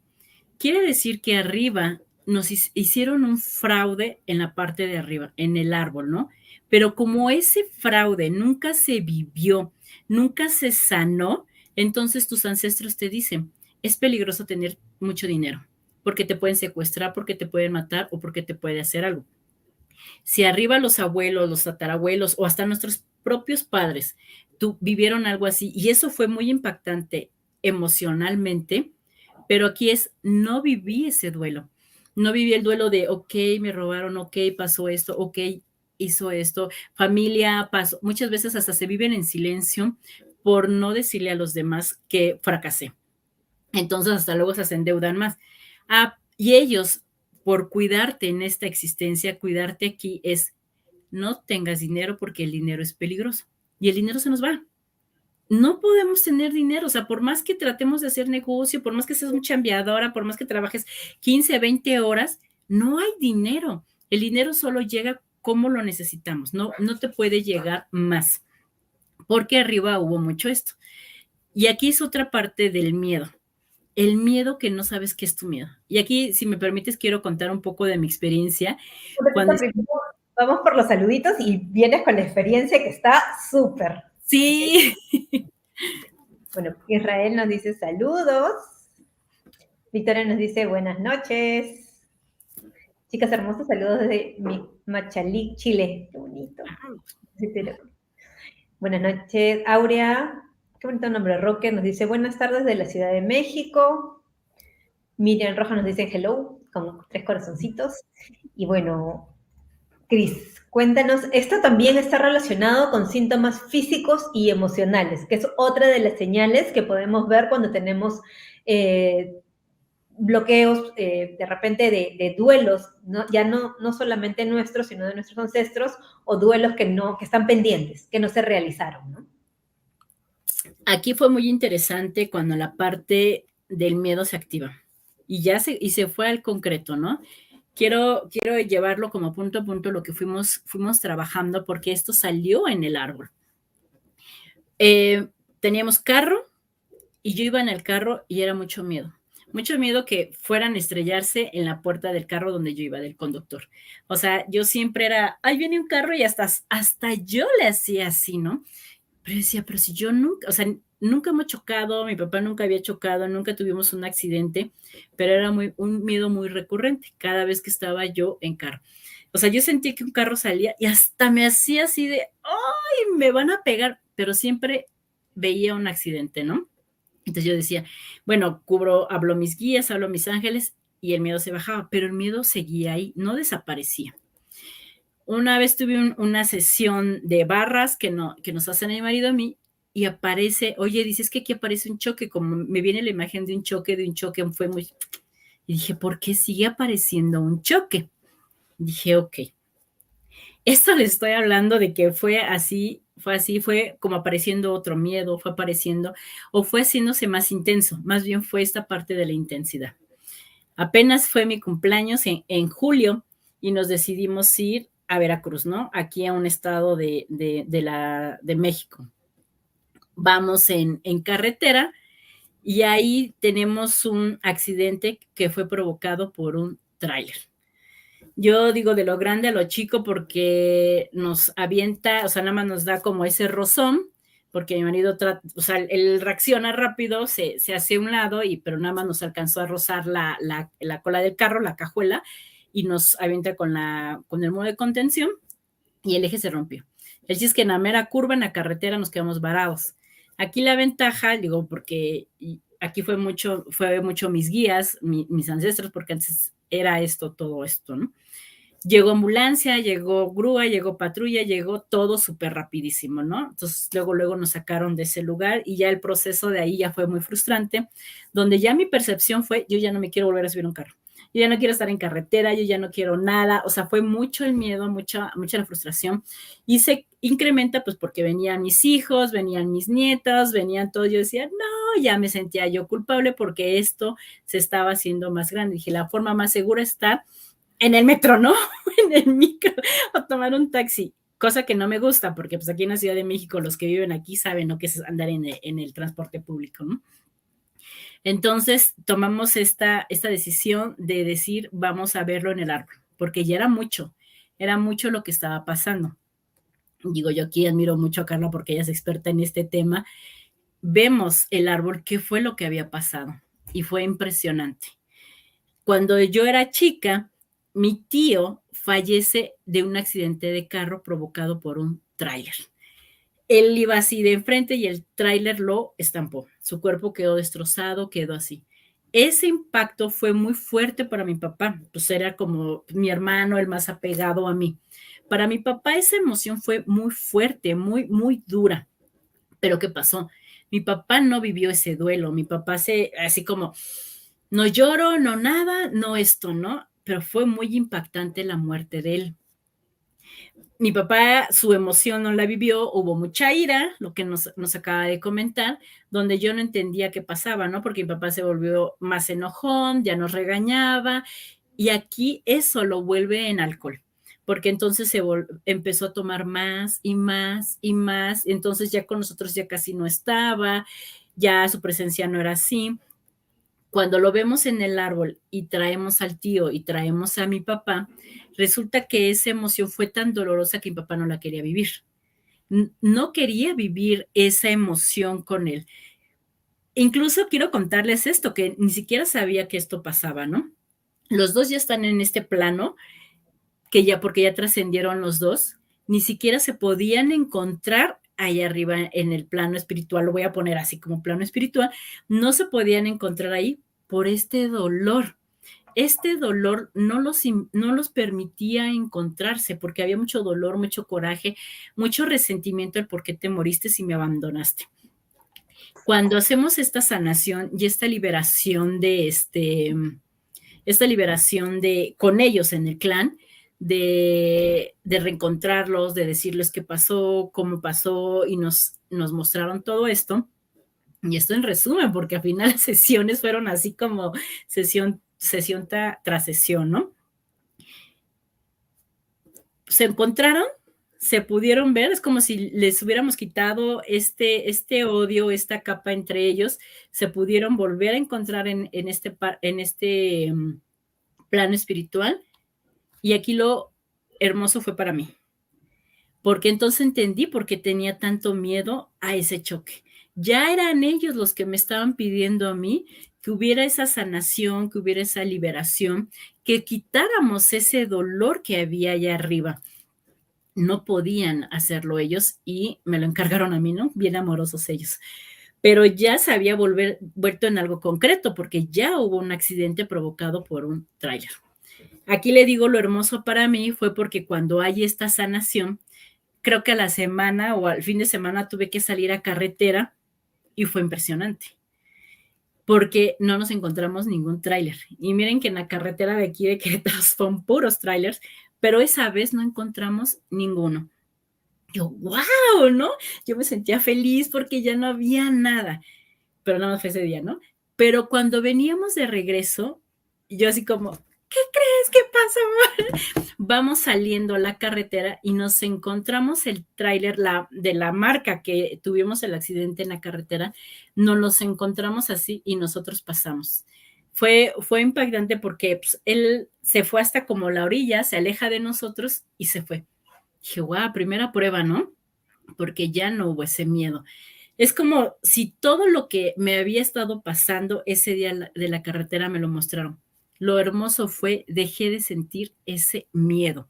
Quiere decir que arriba nos hicieron un fraude en la parte de arriba, en el árbol, ¿no? Pero como ese fraude nunca se vivió, nunca se sanó, entonces tus ancestros te dicen, es peligroso tener mucho dinero, porque te pueden secuestrar, porque te pueden matar o porque te puede hacer algo. Si arriba los abuelos, los tatarabuelos o hasta nuestros propios padres vivieron algo así y eso fue muy impactante emocionalmente, pero aquí es, no viví ese duelo. No viví el duelo de, ok, me robaron, ok, pasó esto, ok, hizo esto, familia pasó. Muchas veces hasta se viven en silencio por no decirle a los demás que fracasé. Entonces hasta luego se endeudan más. Y ellos, por cuidarte en esta existencia, cuidarte aquí es, no tengas dinero porque el dinero es peligroso y el dinero se nos va. No podemos tener dinero, o sea, por más que tratemos de hacer negocio, por más que seas un chambeadora, por más que trabajes 15, 20 horas, no hay dinero. El dinero solo llega como lo necesitamos, no te puede llegar más, porque arriba hubo mucho esto. Y aquí es otra parte del miedo. El miedo que no sabes qué es tu miedo. Y aquí, si me permites, quiero contar un poco de mi experiencia. Cuando Vamos por los saluditos y vienes con la experiencia que está súper. sí, ¿Okay? Bueno, Israel nos dice saludos. Victoria nos dice buenas noches. Chicas hermosas, saludos desde Machalí, Chile. Qué bonito. Buenas noches, Aurea. Qué bonito nombre. Roque nos dice buenas tardes de la Ciudad de México. Miriam Roja nos dice hello, con 3 corazoncitos. Y bueno, Cris, Cuéntanos, esto también está relacionado con síntomas físicos y emocionales, que es otra de las señales que podemos ver cuando tenemos eh, bloqueos de repente de duelos, ¿no? Ya no solamente nuestros, sino de nuestros ancestros, o duelos que están pendientes, que no se realizaron, ¿no? Aquí fue muy interesante cuando la parte del miedo se activa y se fue al concreto, ¿no? Quiero llevarlo como punto a punto lo que fuimos trabajando porque esto salió en el árbol. Teníamos carro y yo iba en el carro y era mucho miedo que fueran a estrellarse en la puerta del carro donde yo iba, del conductor. O sea, yo siempre era, ahí viene un carro y hasta yo le hacía así, ¿no? Pero decía, pero si yo nunca, o sea, nunca hemos chocado, mi papá nunca había chocado, nunca tuvimos un accidente, pero era un miedo muy recurrente cada vez que estaba yo en carro. O sea, yo sentía que un carro salía y hasta me hacía así de, ¡ay, me van a pegar! Pero siempre veía un accidente, ¿no? Entonces yo decía, bueno, hablo mis guías, hablo mis ángeles y el miedo se bajaba, pero el miedo seguía ahí, no desaparecía. Una vez tuve una sesión de barras que nos hacen a mi marido a mí y aparece, oye, dices que aquí aparece un choque, como me viene la imagen de un choque, fue muy... Y dije, ¿por qué sigue apareciendo un choque? Dije, ok, esto le estoy hablando de que fue como apareciendo otro miedo, fue apareciendo, o fue haciéndose más intenso, más bien fue esta parte de la intensidad. Apenas fue mi cumpleaños en julio y nos decidimos ir a Veracruz, ¿no? Aquí a un estado de México. Vamos en carretera y ahí tenemos un accidente que fue provocado por un tráiler. Yo digo de lo grande a lo chico porque nos avienta, o sea, nada más nos da como ese rozón, porque mi marido, o sea, él reacciona rápido, se hace a un lado, pero nada más nos alcanzó a rozar la cola del carro, la cajuela, y nos avienta con el muro de contención y el eje se rompió. El chiste es que en la mera curva, en la carretera, nos quedamos varados. Aquí la ventaja, digo, porque aquí fue mucho mis guías, mis ancestros, porque antes era todo esto, ¿no? Llegó ambulancia, llegó grúa, llegó patrulla, llegó todo súper rapidísimo, ¿no? Entonces luego nos sacaron de ese lugar y ya el proceso de ahí ya fue muy frustrante, donde ya mi percepción fue, yo ya no me quiero volver a subir un carro, yo ya no quiero estar en carretera, yo ya no quiero nada, o sea, fue mucho el miedo, mucha la frustración y se incrementa pues porque venían mis hijos, venían mis nietas, venían todos, yo decía, no, ya me sentía yo culpable porque esto se estaba haciendo más grande, dije, la forma más segura está en el metro, ¿no? En el micro, o tomar un taxi, cosa que no me gusta, porque pues aquí en la Ciudad de México los que viven aquí saben lo que es andar en el transporte público, ¿no? Entonces tomamos esta decisión de decir, vamos a verlo en el árbol, porque ya era mucho lo que estaba pasando. Digo, yo aquí admiro mucho a Carla porque ella es experta en este tema. Vemos el árbol, qué fue lo que había pasado, y fue impresionante. Cuando yo era chica, mi tío fallece de un accidente de carro provocado por un tráiler. Él iba así de enfrente y el tráiler lo estampó. Su cuerpo quedó destrozado, quedó así. Ese impacto fue muy fuerte para mi papá, pues era como mi hermano, el más apegado a mí. Para mi papá esa emoción fue muy fuerte, muy dura. Pero ¿qué pasó? Mi papá no vivió ese duelo, mi papá así como, no lloro, no nada, no esto, ¿no? Pero fue muy impactante la muerte de él. Mi papá, su emoción no la vivió, hubo mucha ira, lo que nos acaba de comentar, donde yo no entendía qué pasaba, ¿no? Porque mi papá se volvió más enojón, ya nos regañaba, y aquí eso lo vuelve en alcohol, porque entonces empezó a tomar más y más y más, entonces ya con nosotros ya casi no estaba, ya su presencia no era así. Cuando lo vemos en el árbol y traemos al tío y traemos a mi papá, resulta que esa emoción fue tan dolorosa que mi papá no la quería vivir. No quería vivir esa emoción con él. Incluso quiero contarles esto, que ni siquiera sabía que esto pasaba, ¿no? Los dos ya están en este plano, porque ya trascendieron los dos, ni siquiera se podían encontrar ahí arriba en el plano espiritual, lo voy a poner así como plano espiritual, no se podían encontrar ahí por este dolor. este dolor no los permitía encontrarse porque había mucho dolor, mucho coraje, mucho resentimiento del por qué te moriste si me abandonaste. Cuando hacemos esta sanación y esta liberación con ellos en el clan, de reencontrarlos, de decirles qué pasó, cómo pasó, y nos mostraron todo esto. Y esto en resumen, porque al final las sesiones fueron así como sesión tras sesión, ¿no? Se encontraron, se pudieron ver, es como si les hubiéramos quitado este odio, esta capa entre ellos, se pudieron volver a encontrar en este plano espiritual. Y aquí lo hermoso fue para mí, porque entonces entendí por qué tenía tanto miedo a ese choque. Ya eran ellos los que me estaban pidiendo a mí que hubiera esa sanación, que hubiera esa liberación, que quitáramos ese dolor que había allá arriba. No podían hacerlo ellos y me lo encargaron a mí, ¿no? Bien amorosos ellos. Pero ya se había vuelto en algo concreto porque ya hubo un accidente provocado por un tráiler. Aquí le digo, lo hermoso para mí fue porque cuando hay esta sanación, creo que a la semana o al fin de semana tuve que salir a carretera y fue impresionante porque no nos encontramos ningún tráiler. Y miren que en la carretera de aquí de Querétaro son puros tráilers, pero esa vez no encontramos ninguno. Yo, wow, ¿no? Yo me sentía feliz porque ya no había nada, pero no fue ese día, ¿no? Pero cuando veníamos de regreso, yo así como, ¿qué crees que pasó? Vamos saliendo a la carretera y nos encontramos el tráiler de la marca que tuvimos el accidente en la carretera, nos los encontramos así y nosotros pasamos. Fue impactante porque pues, él se fue hasta como la orilla, se aleja de nosotros y se fue. Dije, wow, primera prueba, ¿no? Porque ya no hubo ese miedo. Es como si todo lo que me había estado pasando ese día de la carretera me lo mostraron. Lo hermoso fue, dejé de sentir ese miedo.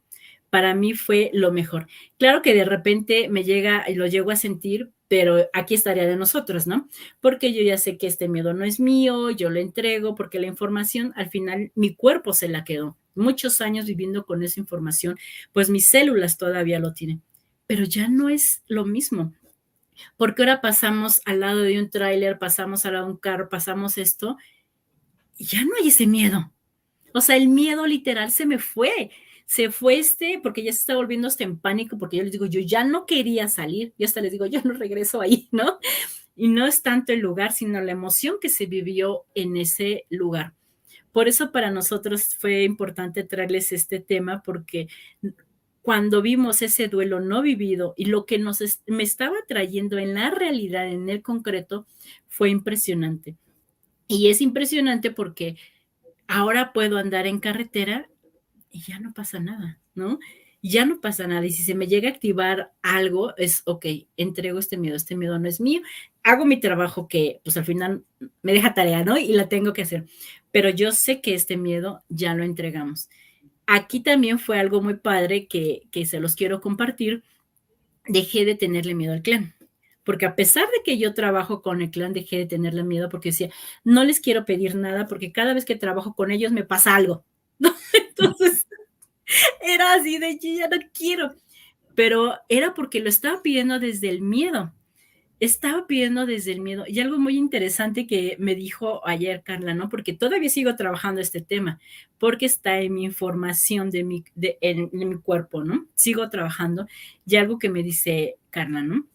Para mí fue lo mejor. Claro que de repente me llega y lo llego a sentir, pero aquí estaría de nosotros, ¿no? Porque yo ya sé que este miedo no es mío, yo lo entrego, porque la información al final mi cuerpo se la quedó. Muchos años viviendo con esa información, pues mis células todavía lo tienen, pero ya no es lo mismo porque ahora pasamos al lado de un tráiler, pasamos al lado de un carro, pasamos esto, y ya no hay ese miedo. O sea, el miedo literal se fue porque ya se está volviendo hasta en pánico, porque yo les digo, yo ya no quería salir, y hasta les digo, yo no regreso ahí, ¿no? Y no es tanto el lugar, sino la emoción que se vivió en ese lugar. Por eso para nosotros fue importante traerles este tema, porque cuando vimos ese duelo no vivido y lo que me estaba trayendo en la realidad, en el concreto, fue impresionante. Y es impresionante porque ahora puedo andar en carretera y ya no pasa nada, ¿no? Ya no pasa nada. Y si se me llega a activar algo, es, ok, entrego este miedo no es mío, hago mi trabajo que pues al final me deja tarea, ¿no? Y la tengo que hacer. Pero yo sé que este miedo ya lo entregamos. Aquí también fue algo muy padre que se los quiero compartir. Dejé de tenerle miedo al clan. Porque a pesar de que yo trabajo con el clan, dejé de tenerle miedo porque decía, no les quiero pedir nada porque cada vez que trabajo con ellos me pasa algo. ¿No? Entonces, era así de, yo ya no quiero. Pero era porque lo estaba pidiendo desde el miedo. Estaba pidiendo desde el miedo. Y algo muy interesante que me dijo ayer Carla, ¿no? Porque todavía sigo trabajando este tema, porque está en mi información en mi cuerpo, ¿no? Sigo trabajando. Y algo que me dice Carla, ¿no?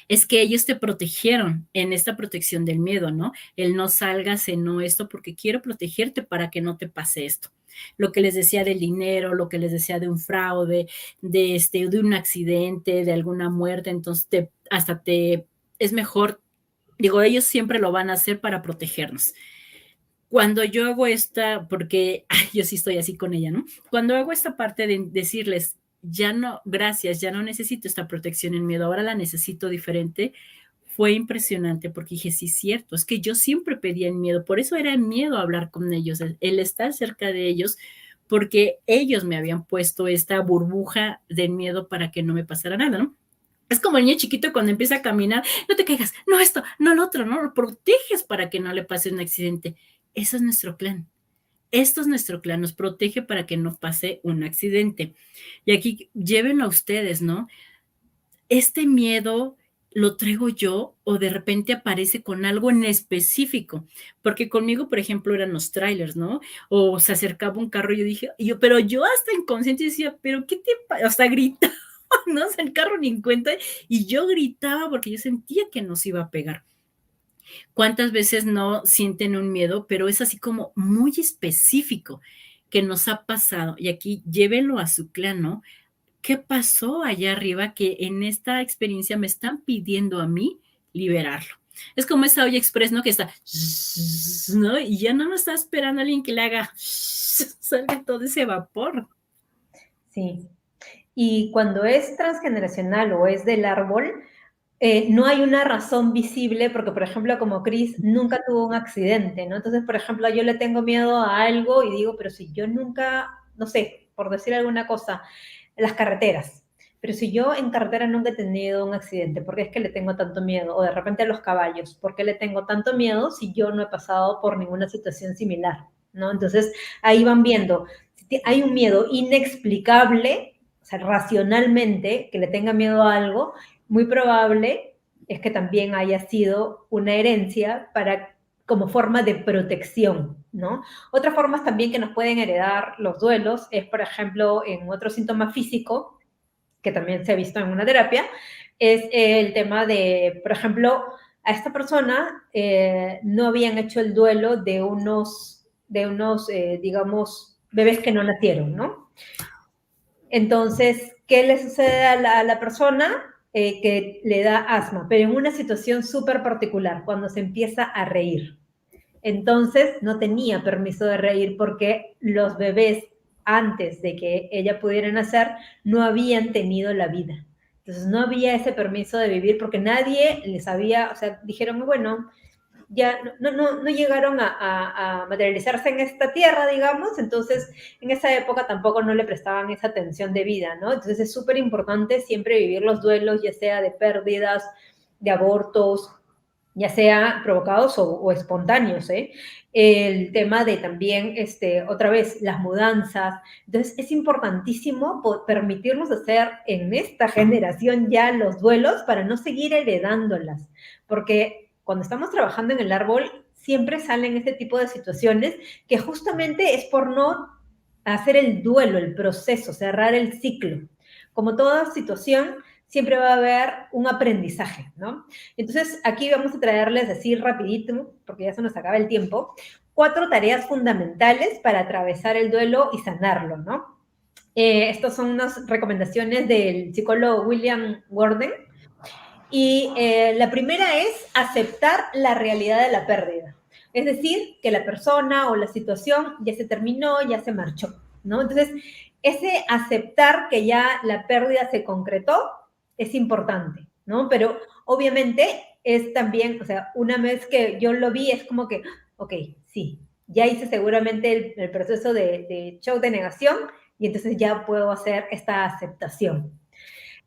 Es que ellos te protegieron en esta protección del miedo, ¿no? El no salgas en no esto porque quiero protegerte para que no te pase esto. Lo que les decía del dinero, lo que les decía de un fraude, de un accidente, de alguna muerte, entonces es mejor, digo, ellos siempre lo van a hacer para protegernos. Cuando yo hago porque yo sí estoy así con ella, ¿no? Cuando hago esta parte de decirles, ya no, gracias, ya no necesito esta protección en miedo, ahora la necesito diferente, fue impresionante porque dije, sí, cierto, es que yo siempre pedía en miedo, por eso era el miedo a hablar con ellos, el estar cerca de ellos, porque ellos me habían puesto esta burbuja de miedo para que no me pasara nada, ¿no? Es como el niño chiquito cuando empieza a caminar, no te caigas, no esto, no lo otro, no lo proteges para que no le pase un accidente. Eso es nuestro clan. Esto es nuestro clan, nos protege para que no pase un accidente. Y aquí llévenlo a ustedes, ¿no? Este miedo lo traigo yo o de repente aparece con algo en específico, porque conmigo, por ejemplo, eran los trailers, ¿no? O se acercaba un carro y yo dije, pero yo hasta inconsciente decía, pero ¿qué te pasa? O sea, gritaba, ¿no? O sea, el carro ni en cuenta y yo gritaba porque yo sentía que nos iba a pegar. ¿Cuántas veces no sienten un miedo, pero es así como muy específico que nos ha pasado? Y aquí llévenlo a su clan, ¿no? ¿Qué pasó allá arriba que en esta experiencia me están pidiendo a mí liberarlo? Es como esa olla express, ¿no? Que está, ¿no? Y ya no me está esperando a alguien que le haga, salga todo ese vapor. Sí. Y cuando es transgeneracional o es del árbol, no hay una razón visible, porque, por ejemplo, como Chris nunca tuvo un accidente, ¿no? Entonces, por ejemplo, yo le tengo miedo a algo y digo, pero si yo nunca, no sé, por decir alguna cosa, las carreteras. Pero si yo en carretera nunca he tenido un accidente, ¿por qué es que le tengo tanto miedo? O de repente a los caballos, ¿por qué le tengo tanto miedo si yo no he pasado por ninguna situación similar? ¿No? Entonces, ahí van viendo, si hay un miedo inexplicable, o sea, racionalmente, que le tenga miedo a algo, muy probable es que también haya sido una herencia para, como forma de protección, ¿no? Otras formas también que nos pueden heredar los duelos es, por ejemplo, en otro síntoma físico, que también se ha visto en una terapia, es el tema de, por ejemplo, a esta persona no habían hecho el duelo de unos digamos, bebés que no nacieron, ¿no? Entonces, ¿qué le sucede a la persona? Que le da asma, pero en una situación súper particular, cuando se empieza a reír. Entonces, no tenía permiso de reír porque los bebés, antes de que ella pudiera nacer, no habían tenido la vida. Entonces, no había ese permiso de vivir porque nadie les había, o sea, dijeron, bueno, ya no llegaron a materializarse en esta tierra, digamos, entonces en esa época tampoco no le prestaban esa atención de vida, ¿no? Entonces es súper importante siempre vivir los duelos, ya sea de pérdidas, de abortos, ya sea provocados o espontáneos, ¿eh? El tema de también, otra vez, las mudanzas. Entonces, es importantísimo permitirnos hacer en esta generación ya los duelos para no seguir heredándolas, porque cuando estamos trabajando en el árbol, siempre salen este tipo de situaciones que justamente es por no hacer el duelo, el proceso, cerrar el ciclo. Como toda situación, siempre va a haber un aprendizaje, ¿no? Entonces, aquí vamos a traerles así rapidito, porque ya se nos acaba el tiempo, 4 tareas fundamentales para atravesar el duelo y sanarlo, ¿no? Estas son unas recomendaciones del psicólogo William Gordon. Y la primera es aceptar la realidad de la pérdida. Es decir, que la persona o la situación ya se terminó, ya se marchó, ¿no? Entonces, ese aceptar que ya la pérdida se concretó es importante, ¿no? Pero obviamente es también, o sea, una vez que yo lo vi, es como que, ok, sí, ya hice seguramente el proceso de shock de negación y entonces ya puedo hacer esta aceptación.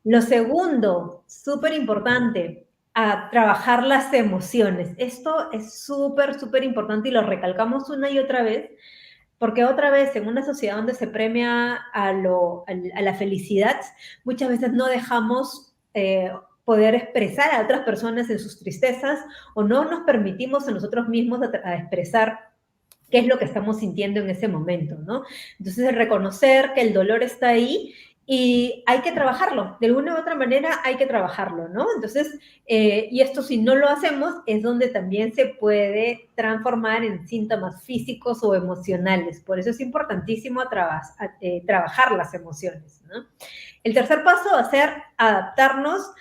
Lo segundo, súper importante, a trabajar las emociones. Esto es súper, súper importante y lo recalcamos una y otra vez, porque otra vez en una sociedad donde se premia a la felicidad, muchas veces no dejamos poder expresar a otras personas en sus tristezas o no nos permitimos a nosotros mismos a expresar qué es lo que estamos sintiendo en ese momento, ¿no? Entonces, reconocer que el dolor está ahí y hay que trabajarlo, de alguna u otra manera hay que trabajarlo, ¿no? Entonces, y esto si no lo hacemos es donde también se puede transformar en síntomas físicos o emocionales, por eso es importantísimo trabajar las emociones, ¿no? El tercer paso va a ser adaptarnos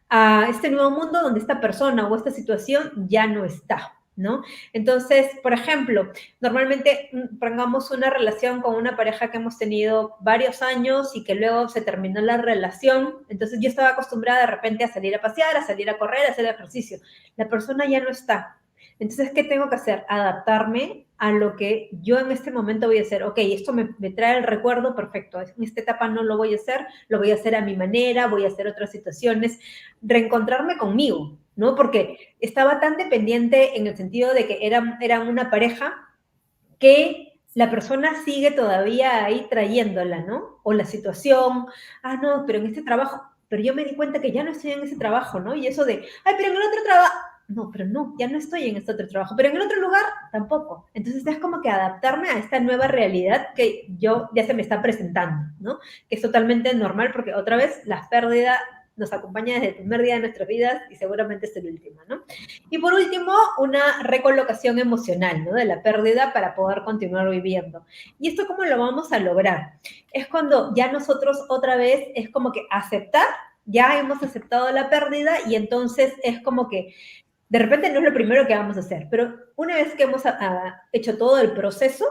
a este nuevo mundo donde esta persona o esta situación ya no está, ¿no? Entonces, por ejemplo, normalmente pongamos una relación con una pareja que hemos tenido varios años y que luego se terminó la relación, entonces yo estaba acostumbrada de repente a salir a pasear, a salir a correr, a hacer ejercicio. La persona ya no está. Entonces, ¿qué tengo que hacer? Adaptarme a lo que yo en este momento voy a hacer. Ok, esto me trae el recuerdo, perfecto. En esta etapa no lo voy a hacer, lo voy a hacer a mi manera, voy a hacer otras situaciones. Reencontrarme conmigo, ¿no? Porque estaba tan dependiente en el sentido de que eran una pareja que la persona sigue todavía ahí trayéndola, ¿no? O la situación, no, pero en este trabajo, pero yo me di cuenta que ya no estoy en ese trabajo, ¿no? Y eso de, ay, pero en el otro trabajo, no, pero no, ya no estoy en este otro trabajo, pero en el otro lugar tampoco. Entonces es como que adaptarme a esta nueva realidad que yo ya se me está presentando, ¿no? Que es totalmente normal porque otra vez la pérdida nos acompaña desde el primer día de nuestras vidas y seguramente es el último, ¿no? Y por último, una recolocación emocional, ¿no? De la pérdida para poder continuar viviendo. ¿Y esto cómo lo vamos a lograr? Es cuando ya nosotros otra vez es como que aceptar, ya hemos aceptado la pérdida y entonces es como que de repente no es lo primero que vamos a hacer, pero una vez que hemos hecho todo el proceso,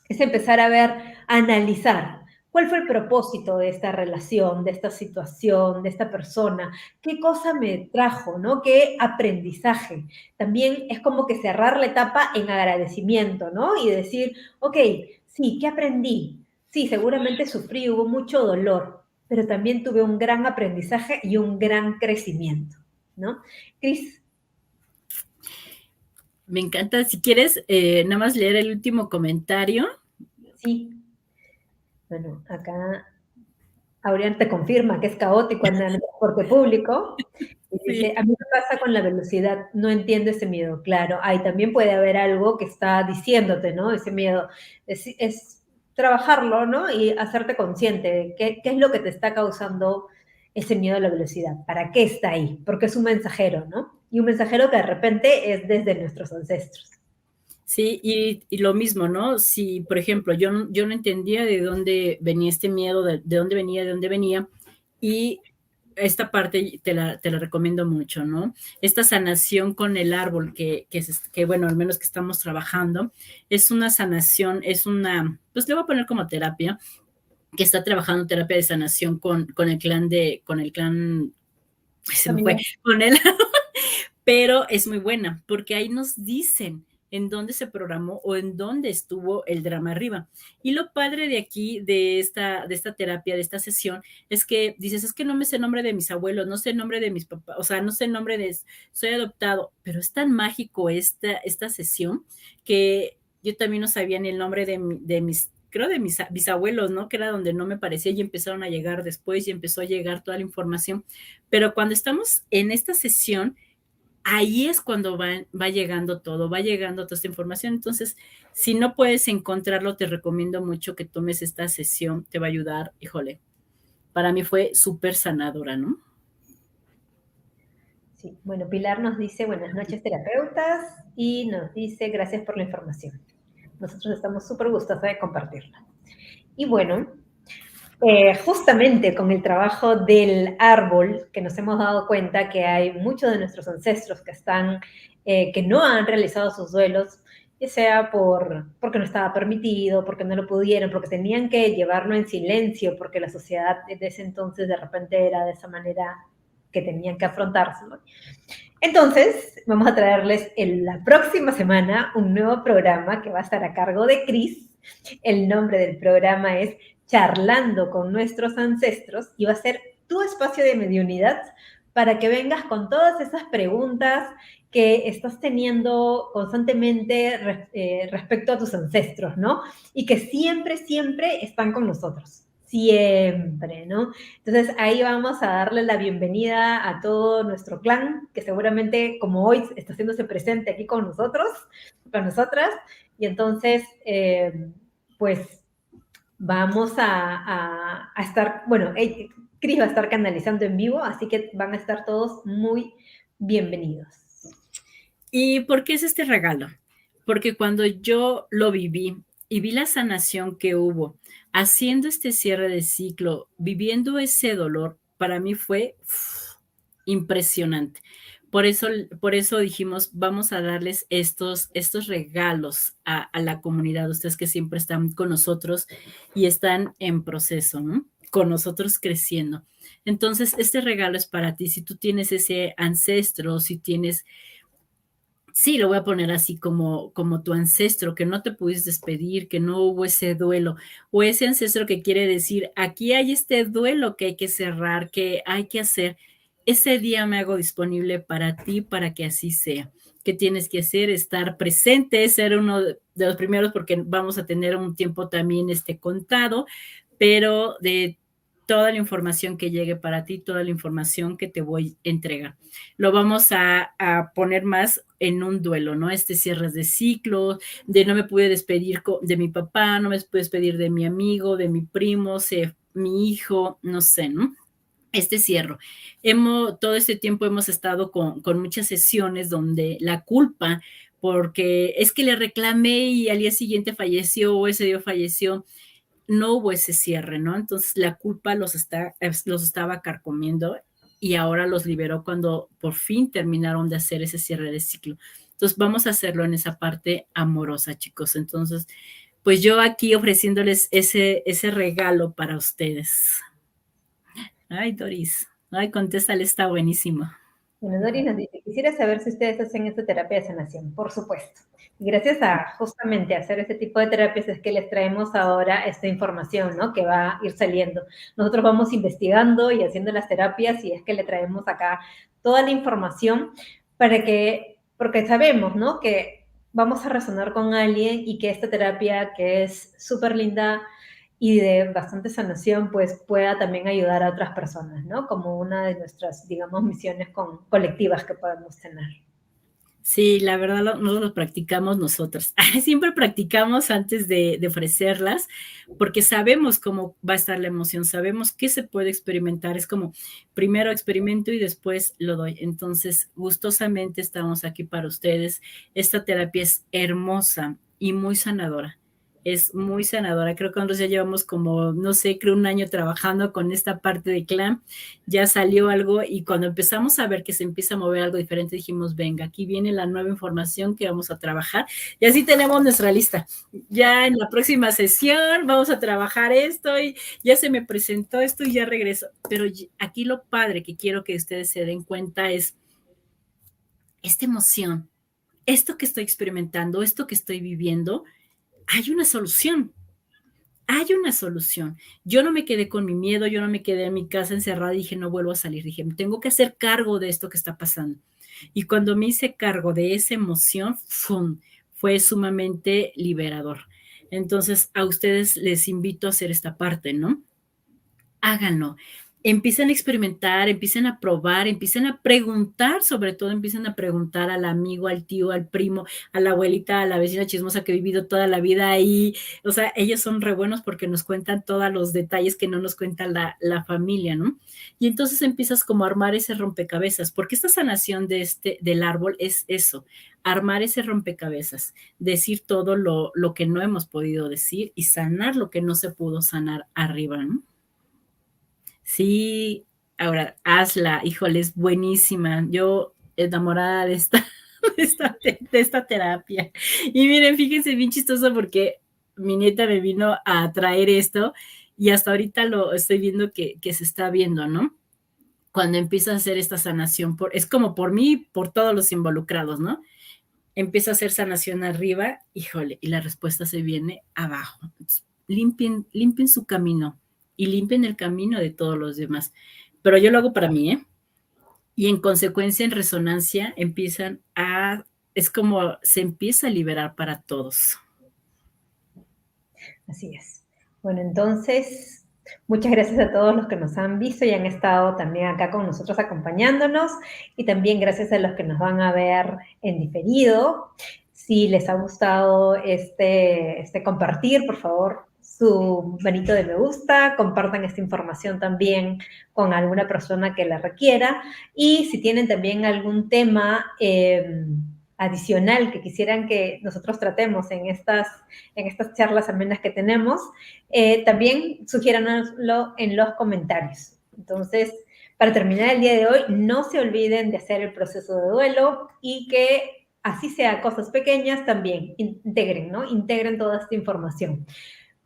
es empezar a ver, a analizar cuál fue el propósito de esta relación, de esta situación, de esta persona, qué cosa me trajo, ¿no? Qué aprendizaje. También es como que cerrar la etapa en agradecimiento, ¿no? Y decir, ok, sí, ¿qué aprendí? Sí, seguramente sufrí, hubo mucho dolor, pero también tuve un gran aprendizaje y un gran crecimiento, ¿no? Cris. Me encanta. Si quieres, nada más leer el último comentario. Sí. Bueno, acá Aurián te confirma que es caótico andar en el transporte público. Y dice, Sí. a mí me pasa con la velocidad, no entiendo ese miedo. Claro, ahí también puede haber algo que está diciéndote, ¿no? Ese miedo. Es trabajarlo, ¿no? Y hacerte consciente de qué es lo que te está causando ese miedo a la velocidad. ¿Para qué está ahí? Porque es un mensajero, ¿no? Y un mensajero que de repente es desde nuestros ancestros. Sí, y lo mismo, ¿no? Si, por ejemplo, yo no entendía de dónde venía este miedo, de dónde venía, y esta parte te la recomiendo mucho, ¿no? Esta sanación con el árbol que, bueno, al menos que estamos trabajando, es una sanación, es una, pues le voy a poner como terapia, que está trabajando terapia de sanación con el clan, se me fue, También. con él, pero es muy buena, porque ahí nos dicen en dónde se programó o en dónde estuvo el drama arriba. Y lo padre de aquí, de esta terapia, de esta sesión, es que dices, es que no me sé el nombre de mis abuelos, no sé el nombre de mis papás, o sea, no sé el nombre de, soy adoptado, pero es tan mágico esta sesión que yo también no sabía ni el nombre de mis creo de mis bisabuelos, ¿no? Que era donde no me parecía y empezaron a llegar después y empezó a llegar toda la información. Pero cuando estamos en esta sesión, ahí es cuando va llegando todo, va llegando toda esta información. Entonces, si no puedes encontrarlo, te recomiendo mucho que tomes esta sesión, te va a ayudar. Híjole, para mí fue súper sanadora, ¿no? Sí, bueno, Pilar nos dice buenas noches terapeutas y nos dice gracias por la información. Nosotros estamos súper gustosos de compartirla. Y bueno, justamente con el trabajo del árbol, que nos hemos dado cuenta que hay muchos de nuestros ancestros que están, que no han realizado sus duelos, ya sea porque no estaba permitido, porque no lo pudieron, porque tenían que llevarlo en silencio, porque la sociedad de ese entonces de repente era de esa manera que tenían que afrontárselo. Entonces, vamos a traerles en la próxima semana un nuevo programa que va a estar a cargo de Cris. El nombre del programa es Charlando con nuestros ancestros y va a ser tu espacio de mediunidad para que vengas con todas esas preguntas que estás teniendo constantemente respecto a tus ancestros, ¿no? Y que siempre, siempre están con nosotros. Siempre, ¿no? Entonces ahí vamos a darle la bienvenida a todo nuestro clan, que seguramente como hoy está haciéndose presente aquí con nosotros, con nosotras, y entonces pues vamos a estar, bueno, Cris va a estar canalizando en vivo, así que van a estar todos muy bienvenidos. ¿Y por qué es este regalo? Porque cuando yo lo viví y vi la sanación que hubo, haciendo este cierre de ciclo, viviendo ese dolor, para mí fue impresionante. Por eso dijimos, vamos a darles estos regalos a la comunidad, ustedes que siempre están con nosotros y están en proceso, ¿no? Con nosotros creciendo. Entonces, este regalo es para ti. Si tú tienes ese ancestro, si tienes sí, lo voy a poner así como tu ancestro, que no te pudiste despedir, que no hubo ese duelo, o ese ancestro que quiere decir, aquí hay este duelo que hay que cerrar, que hay que hacer. Ese día me hago disponible para ti, para que así sea, ¿Qué tienes que hacer? Estar presente, ser uno de los primeros, porque vamos a tener un tiempo también contado, pero de toda la información que llegue para ti, toda la información que te voy a entregar. Lo vamos a poner más en un duelo, ¿no? Cierres de ciclo, de no me pude despedir de mi papá, no me pude despedir de mi amigo, de mi primo, mi hijo, no sé, ¿no? Cierro. Todo este tiempo hemos estado con muchas sesiones donde la culpa, porque es que le reclamé y al día siguiente falleció o ese día falleció, no hubo ese cierre, ¿no? Entonces la culpa los estaba carcomiendo y ahora los liberó cuando por fin terminaron de hacer ese cierre de ciclo. Entonces vamos a hacerlo en esa parte amorosa, chicos. Entonces, pues yo aquí ofreciéndoles ese regalo para ustedes. Ay, Doris. Ay, contéstale, está buenísimo. Bueno, Doris nos dice, quisiera saber si ustedes hacen esta terapia de sanación. Por supuesto. Y gracias a justamente hacer este tipo de terapias es que les traemos ahora esta información, ¿no? Que va a ir saliendo. Nosotros vamos investigando y haciendo las terapias y es que le traemos acá toda la información porque sabemos, ¿no? Que vamos a resonar con alguien y que esta terapia que es súper linda y de bastante sanación, pues pueda también ayudar a otras personas, ¿no? Como una de nuestras, digamos, misiones colectivas que podemos tener. Sí, la verdad nosotros lo practicamos nosotros. Siempre practicamos antes de ofrecerlas, porque sabemos cómo va a estar la emoción, sabemos qué se puede experimentar. Es como, primero experimento y después lo doy. Entonces, gustosamente estamos aquí para ustedes. Esta terapia es hermosa y muy sanadora. Es muy sanadora. Creo que nosotros ya llevamos como, no sé, creo un año trabajando con esta parte de CLAM. Ya salió algo y cuando empezamos a ver que se empieza a mover algo diferente, dijimos, venga, aquí viene la nueva información que vamos a trabajar. Y así tenemos nuestra lista. Ya en la próxima sesión vamos a trabajar esto y ya se me presentó esto y ya regreso. Pero aquí lo padre que quiero que ustedes se den cuenta es esta emoción, esto que estoy experimentando, esto que estoy viviendo, hay una solución. Hay una solución. Yo no me quedé con mi miedo, yo no me quedé en mi casa encerrada y dije, no vuelvo a salir. Dije, tengo que hacer cargo de esto que está pasando. Y cuando me hice cargo de esa emoción, ¡fum!, fue sumamente liberador. Entonces, a ustedes les invito a hacer esta parte, ¿no? Háganlo. Empiecen a experimentar, empiecen a probar, empiecen a preguntar, sobre todo empiecen a preguntar al amigo, al tío, al primo, a la abuelita, a la vecina chismosa que ha vivido toda la vida ahí. O sea, ellos son re buenos porque nos cuentan todos los detalles que no nos cuenta la familia, ¿no? Y entonces empiezas como a armar ese rompecabezas, porque esta sanación del árbol es eso, armar ese rompecabezas, decir todo lo que no hemos podido decir y sanar lo que no se pudo sanar arriba, ¿no? Sí, ahora hazla, híjole, es buenísima. Yo enamorada de esta terapia. Y miren, fíjense, bien chistoso porque mi nieta me vino a traer esto y hasta ahorita lo estoy viendo que se está viendo, ¿no? Cuando empieza a hacer esta sanación, es como por mí, por todos los involucrados, ¿no? Empieza a hacer sanación arriba, híjole, y la respuesta se viene abajo. Entonces, limpien su camino y limpien el camino de todos los demás. Pero yo lo hago para mí, ¿eh? Y en consecuencia, en resonancia, es como se empieza a liberar para todos. Así es. Bueno, entonces, muchas gracias a todos los que nos han visto y han estado también acá con nosotros acompañándonos y también gracias a los que nos van a ver en diferido. Si les ha gustado este compartir, por favor, su manito de me gusta, compartan esta información también con alguna persona que la requiera y si tienen también algún tema adicional que quisieran que nosotros tratemos en estas charlas amenas que tenemos, también sugiéranoslo en los comentarios. Entonces, para terminar el día de hoy, no se olviden de hacer el proceso de duelo y que así sea cosas pequeñas, también integren, ¿no? Integren toda esta información.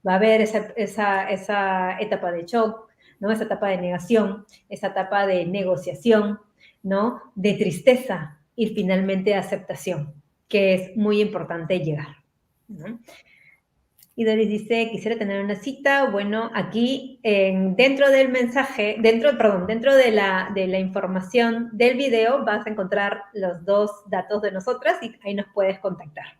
Va a haber esa etapa de shock, ¿no? Esa etapa de negación, esa etapa de negociación, ¿no? De tristeza y finalmente de aceptación, que es muy importante llegar, ¿no? Y Doris dice, quisiera tener una cita. Bueno, aquí dentro del mensaje, dentro de la información del video vas a encontrar los 2 datos de nosotras y ahí nos puedes contactar.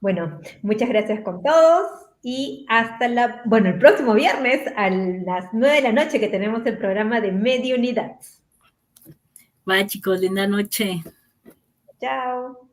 Bueno, muchas gracias con todos y hasta el próximo viernes a las 9 de la noche que tenemos el programa de Mediunidad. Bye, chicos, linda noche. Chao.